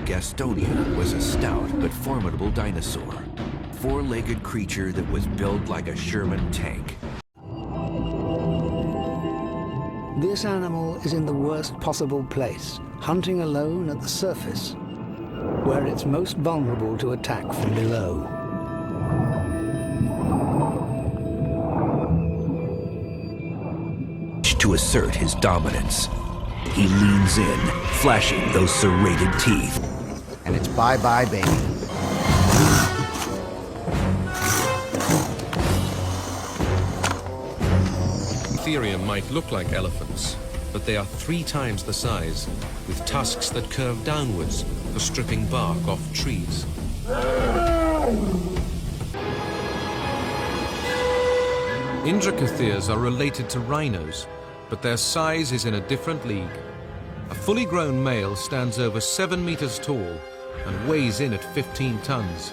Gastonia was a stout but formidable dinosaur. Four-legged creature that was built like a Sherman tank. This animal is in the worst possible place, hunting alone at the surface, where it's most vulnerable to attack from below. To assert his dominance, he leans in, flashing those serrated teeth. And it's bye-bye, baby. Megatherium might look like elephants, but they are 3 times the size, with tusks that curve downwards for stripping bark off trees. Indricotheriums are related to rhinos, but their size is in a different league. A fully grown male stands over 7 meters tall and weighs in at 15 tons.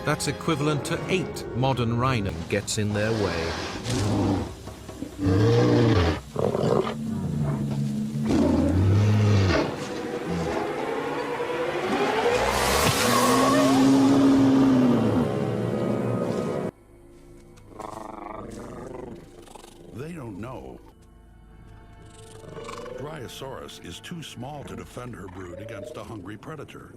That's equivalent to 8 modern rhinos. Gets in their way. They don't know. Dryosaurus is too small to defend her brood against a hungry predator.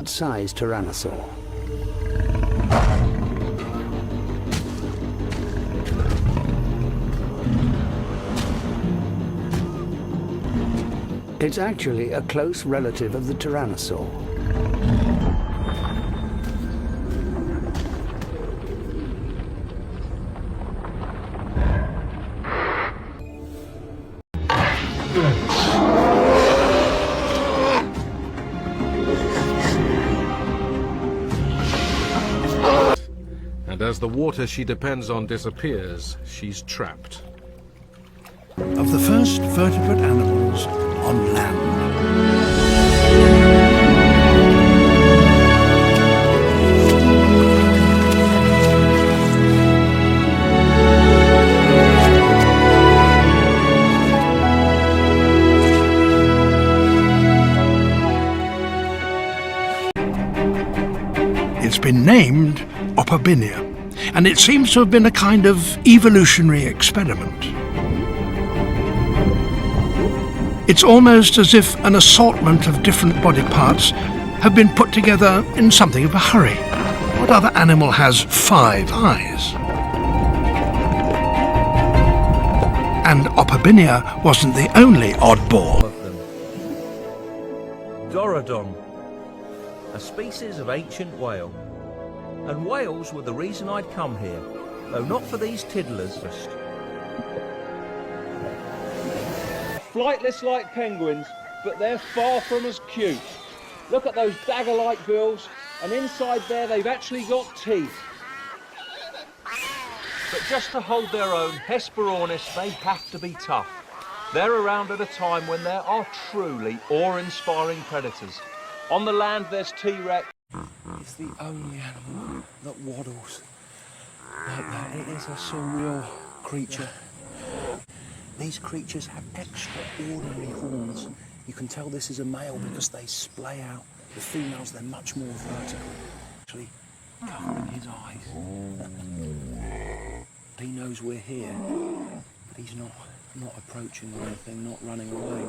Size tyrannosaur. It's actually a close relative of the tyrannosaur. And as the water she depends on disappears, she's trapped. Of the first vertebrate animals on land. It's been named Opabinia, and it seems to have been a kind of evolutionary experiment. It's almost as if an assortment of different body parts have been put together in something of a hurry. What other animal has 5 eyes? And Opabinia wasn't the only oddball. Dorudon, a species of ancient whale. And whales were the reason I'd come here, though not for these tiddlers. Flightless like penguins, but they're far from as cute. Look at those dagger-like bills, and inside there they've actually got teeth. But just to hold their own, Hesperornis, they have to be tough. They're around at a time when there are truly awe-inspiring predators. On the land there's T-Rex. It's the only animal that waddles like that. It is a surreal creature. These creatures have extraordinary horns. You can tell this is a male because they splay out. The females, they're much more vertical. Actually, covering his eyes. He knows we're here, but he's not approaching or anything, not running away.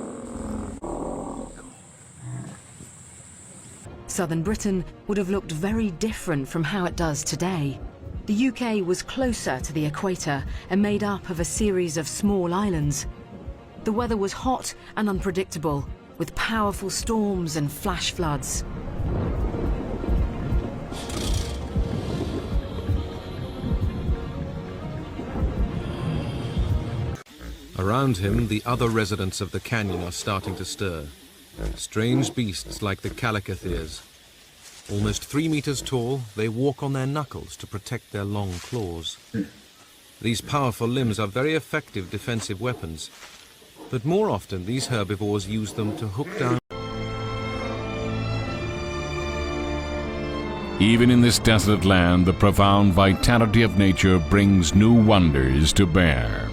Southern Britain would have looked very different from how it does today. The UK was closer to the equator and made up of a series of small islands. The weather was hot and unpredictable, with powerful storms and flash floods. Around him, the other residents of the canyon are starting to stir. Strange beasts like the Chalicotherium. Almost 3 meters tall, they walk on their knuckles to protect their long claws. These powerful limbs are very effective defensive weapons, but more often these herbivores use them to hook down. Even in this desolate land, the profound vitality of nature brings new wonders to bear.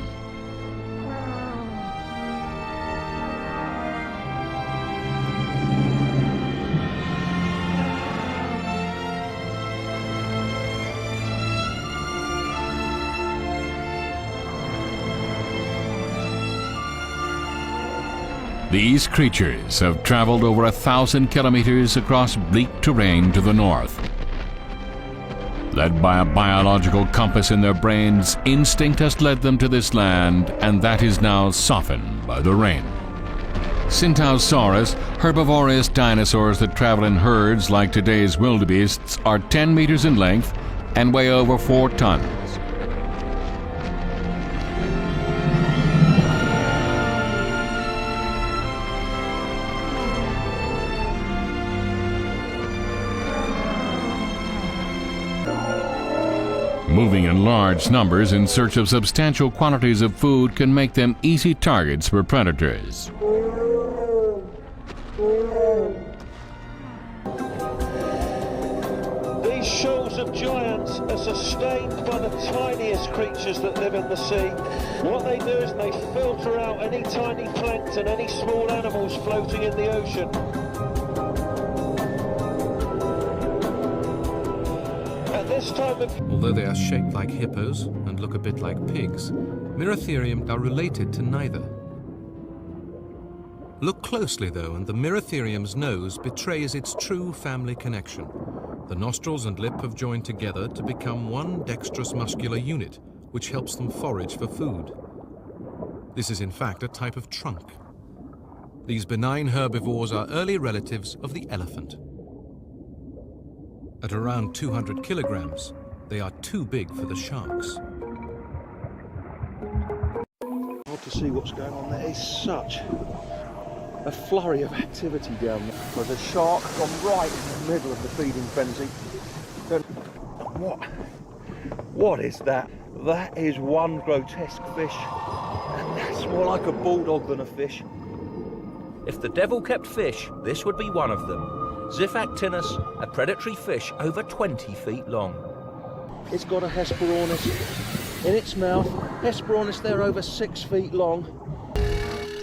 These creatures have traveled over 1,000 kilometers across bleak terrain to the north. Led by a biological compass in their brains, instinct has led them to this land, and that is now softened by the rain. Tsintaosaurus, herbivorous dinosaurs that travel in herds like today's wildebeests, are 10 meters in length and weigh over 4 tons. Moving in large numbers in search of substantial quantities of food can make them easy targets for predators. These shoals of giants are sustained by the tiniest creatures that live in the sea. What they do is they filter out any tiny plankton, any small animals floating in the ocean. Although they are shaped like hippos and look a bit like pigs, Moeritherium are related to neither. Look closely though, and the Moeritherium's nose betrays its true family connection. The nostrils and lip have joined together to become one dexterous muscular unit, which helps them forage for food. This is in fact a type of trunk. These benign herbivores are early relatives of the elephant. At around 200 kilograms, they are too big for the sharks. Hard to see what's going on there. It's such a flurry of activity down there. There's a shark gone right in the middle of the feeding frenzy. What is that? That is one grotesque fish, and that's more like a bulldog than a fish. If the devil kept fish, this would be one of them. Xiphactinus, a predatory fish over 20 feet long. It's got a Hesperornis in its mouth. Hesperornis there over 6 feet long.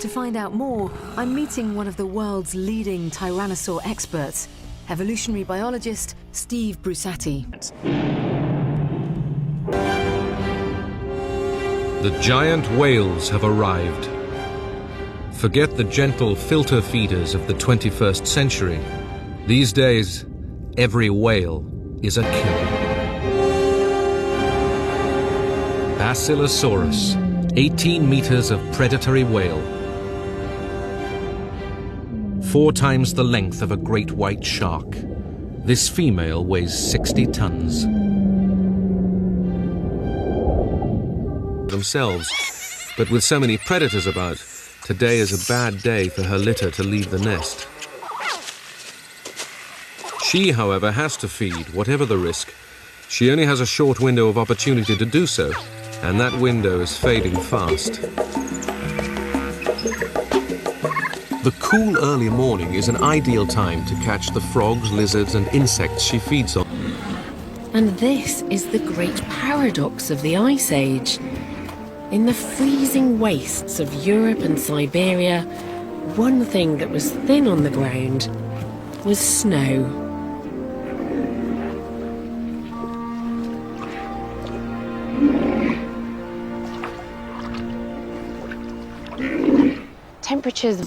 To find out more, I'm meeting one of the world's leading tyrannosaur experts, evolutionary biologist Steve Brusatte. The giant whales have arrived. Forget the gentle filter feeders of the 21st century. These days, every whale is a killer. Basilosaurus, 18 meters of predatory whale. 4 times the length of a great white shark. This female weighs 60 tons. Themselves, but with so many predators about, today is a bad day for her litter to leave the nest. She, however, has to feed, whatever the risk. She only has a short window of opportunity to do so, and that window is fading fast. The cool early morning is an ideal time to catch the frogs, lizards, and insects she feeds on. And this is the great paradox of the Ice Age. In the freezing wastes of Europe and Siberia, one thing that was thin on the ground was snow. Temperatures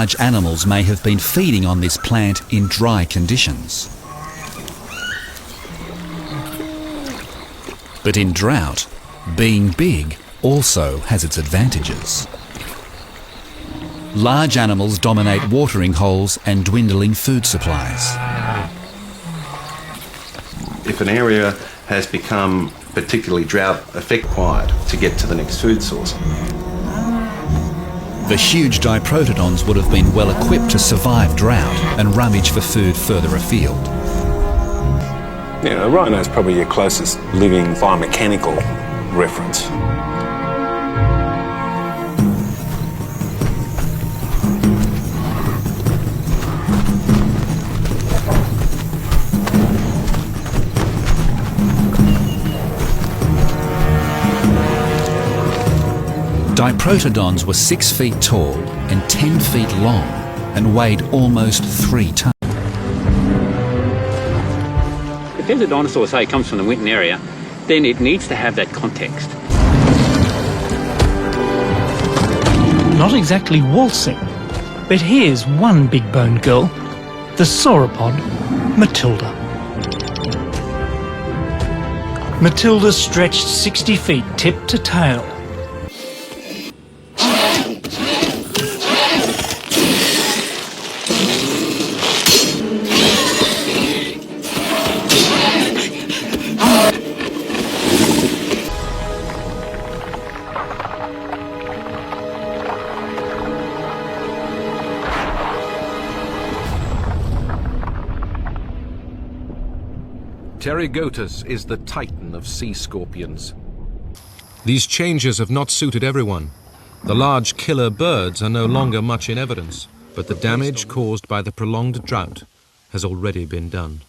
large animals may have been feeding on this plant in dry conditions. But in drought, being big also has its advantages. Large animals dominate watering holes and dwindling food supplies. If an area has become particularly drought required to get to the next food source. The huge diprotodons would have been well equipped to survive drought and rummage for food further afield. Yeah, a rhino is probably your closest living biomechanical reference. Diprotodons were 6 feet tall and 10 feet long and weighed almost 3 tons. If there's a dinosaur, say, comes from the Winton area, then it needs to have that context. Not exactly waltzing, but here's one big boned girl, the sauropod Matilda. Matilda stretched 60 feet tip to tail. Pterygotus is the titan of sea scorpions. These changes have not suited everyone. The large killer birds are no longer much in evidence, but the damage caused by the prolonged drought has already been done.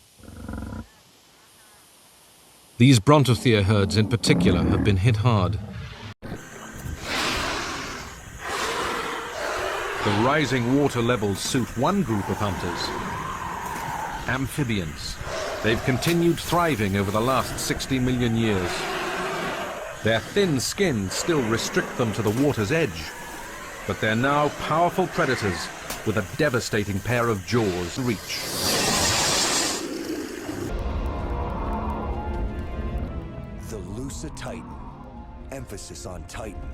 These Brontothea herds in particular have been hit hard. The rising water levels suit one group of hunters: amphibians. They've continued thriving over the last 60 million years. Their thin skin still restrict them to the water's edge, but they're now powerful predators with a devastating pair of jaws to reach. The Lucititan, emphasis on Titan.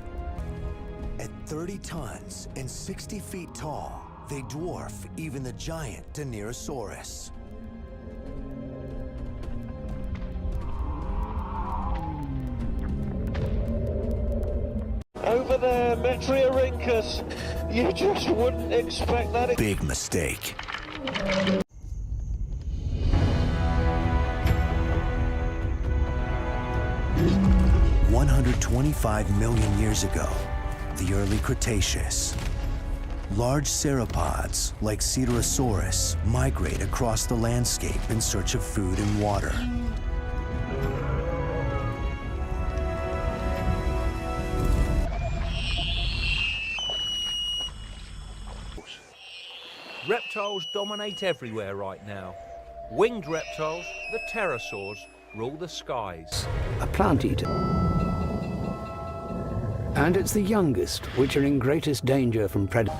At 30 tons and 60 feet tall, they dwarf even the giant Deinotherium. Over there, Metriorhynchus. You just wouldn't expect that. Big mistake. $125 million years ago, the early Cretaceous. Large sauropods, like Scelidosaurus, migrate across the landscape in search of food and water. Reptiles dominate everywhere right now. Winged reptiles, the pterosaurs, rule the skies. A plant eater. And it's the youngest which are in greatest danger from predators.